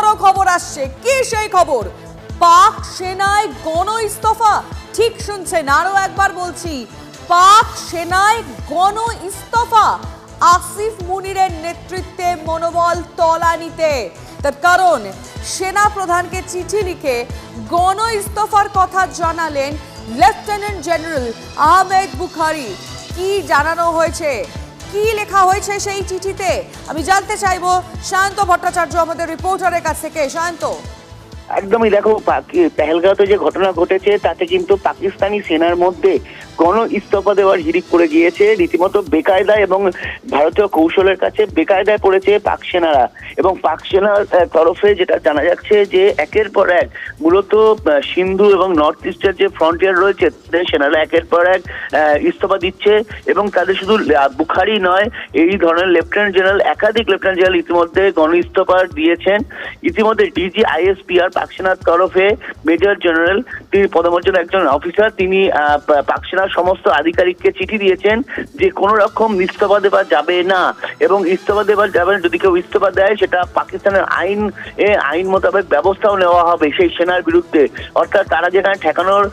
বড় খবর আসছে। কি সেই খবর? পাক সেনায় গণ ইস্তফা। ঠিক শুনছেন, আরো একবার বলছি, পাক সেনায় গণ ইস্তফা। আসিফ মুনিরের নেতৃত্বে মনোবল তলানিতে। তার কারণ, সেনা প্রধানকে চিঠি লিখে গণ ইস্তফার কথা জানালেন লেফটেন্যান্ট জেনারেল আহমেদ বুখারী। কি জানানো হয়েছে, কি লেখা হয়েছে সেই চিঠিতে, আমি জানতে চাইবো সায়ন্ত ভট্টাচার্য আমাদের রিপোর্টারের কাছ থেকে। সায়ন্ত, একদমই দেখো, পেহেলগাঁওতে যে ঘটনা ঘটেছে তাতে কিন্তু পাকিস্তানি সেনার মধ্যে গণ ইস্তফা দেওয়ার হিড়িক পড়ে গিয়েছে। রীতিমতো বেকায়দায় এবং ভারতীয় কৌশলের কাছে বেকায়দায় পড়েছে পাক সেনারা। এবং পাক সেনার তরফে যেটা জানা যাচ্ছে যে একের পর এক মূলত সিন্ধু এবং নর্থ ইস্টের যে ফ্রন্টিয়ার রয়েছে সেনারা একের পর এক ইস্তফা দিচ্ছে। এবং তাদের শুধু বুখারি নয়, এই ধরনের লেফটেন্যান্ট জেনারেল, একাধিক লেফটেন্যান্ট জেনারেল ইতিমধ্যে গণ ইস্তফা দিয়েছেন। ইতিমধ্যে ডিজি আইএসপিআর পাক সেনার তরফে মেজর জেনারেল, তিনি পদমর্যাদার একজন অফিসার, তিনি পাক সেনার সমস্ত আধিকারিককে চিঠি দিয়েছেন যে কোন রকম ইস্তফা দেওয়া যাবে না, এবং ইস্তফা দেওয়া যাবে না, যদি কেউ ইস্তফা দেয় সেটা পাকিস্তানের আইন মোতাবেক ব্যবস্থাও নেওয়া হবে সেই সেনার বিরুদ্ধে। অর্থাৎ তারা যেখানে ঠেকানোর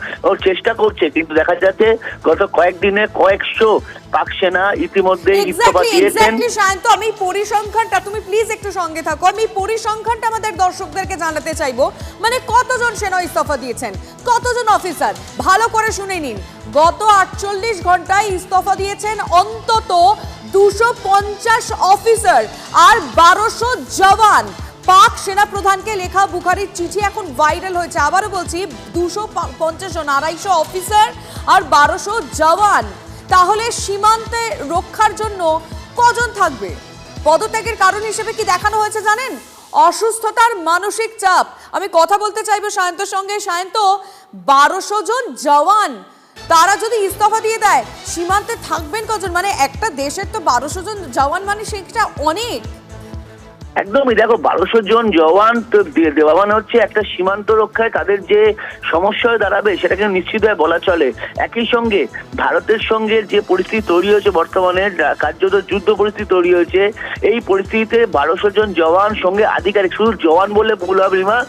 চেষ্টা করছে, কিন্তু দেখা যাচ্ছে গত কয়েকদিনে কয়েকশো পাক সেনা ইতিমধ্যে ইস্তফা দিয়েছেন। শান্ত, আমি পরিসংখ্যানটা, তুমি প্লিজ একটু সঙ্গে থাকো, আমি পরিসংখ্যানটা আমাদের দর্শকদেরকে জানাতে চাইবো। মানে কতজন সেনা ইস্তফা দিয়েছেন, কতজন অফিসার, ভালো করে শুনে নিন। গত 48 ঘন্টায় ইস্তফা দিয়েছেন অন্তত 250 অফিসার আর 1200 জওয়ান। পাক সেনা প্রধানকে লেখা বুখারীর চিঠি এখন ভাইরাল হয়েছে। আবারও বলছি, 250 জন, 250 অফিসার আর 1200 জওয়ান। তাহলে সীমান্তে রক্ষার জন্য কজন থাকবে? পদত্যাগের কারণ হিসেবে কি দেখানো হয়েছে জানেন? অসুস্থতার মানসিক চাপ। আমি কথা বলতে চাইবো সায়ন্তর সঙ্গে। সায়ন্ত, 1200 জন জওয়ান তারা যদি ইস্তফা দিয়ে দেয়, সীমান্তে থাকবেন কজন? মানে একটা দেশের তো 1200 জন জওয়ান, মানে সেটা অনেক। একদমই দেখো, 1200 জন জওয়ান তো দেওয়া মানে হচ্ছে একটা সীমান্ত রক্ষায় তাদের যে সমস্যা হয়ে দাঁড়াবে সেটা কিন্তু নিশ্চিতভাবে বলা চলে। একই সঙ্গে ভারতের সঙ্গে যে পরিস্থিতি তৈরি হয়েছে বর্তমানে, কার্যত যুদ্ধ পরিস্থিতি তৈরি হয়েছে, এই পরিস্থিতিতে 1200 জন জওয়ান সঙ্গে আধিকারিক, শুধু জওয়ান বললে ভুল হবে রিমা,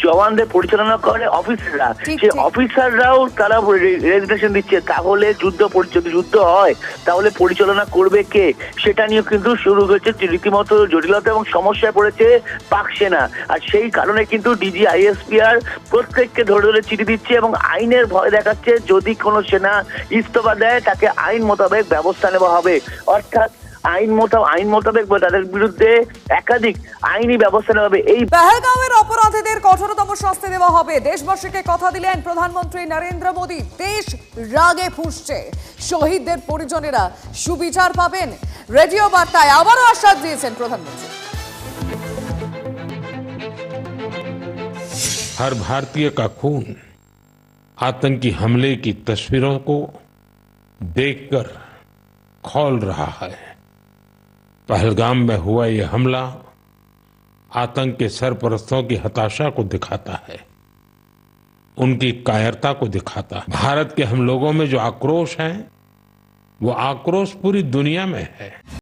জওয়ানদের পরিচালনা করে অফিসাররা, সেই অফিসাররাও তারা রেজিগনেশন দিচ্ছে। তাহলে যদি যুদ্ধ হয় তাহলে পরিচালনা করবে কে, সেটা নিয়ে কিন্তু শুরু হয়েছে রীতিমতো জটিলতা এবং সমস্যায় পড়েছে পাক সেনা। আর সেই কারণে কিন্তু ডিজি আইএসপিআর প্রত্যেককে ধরে ধরে চিঠি দিচ্ছে এবং আইনের ভয় দেখাচ্ছে, যদি কোনো সেনা ইস্তফা দেয় তাকে আইন মোতাবেক ব্যবস্থা নেওয়া হবে। অর্থাৎ আইন মোতাবেক তাদের বিরুদ্ধে একাধিক আইনি ব্যবস্থা নেওয়া হবে। এই পেহেলগাঁওয়ের অপরাধীদের কঠোরতম শাস্তি দেওয়া হবে, দেশবাসীকে কথা দিলেন প্রধানমন্ত্রী নরেন্দ্র মোদী। দেশ রাগে ফুঁসছে, শহীদদের পরিজনেরা সুবিচার পাবেন। রেডিও বার্তায় আবারও আশ্বাস দিয়েছেন প্রধানমন্ত্রী। हर भारतीय का खून आतंकी हमले की तस्वीरों को देखकर खौल रहा है। पहलगाम में हुआ यह हमला आतंक के सरपरस्तों की हताशा को दिखाता है, उनकी कायरता को दिखाता है। भारत के हम लोगों में जो आक्रोश है, वो आक्रोश पूरी दुनिया में है।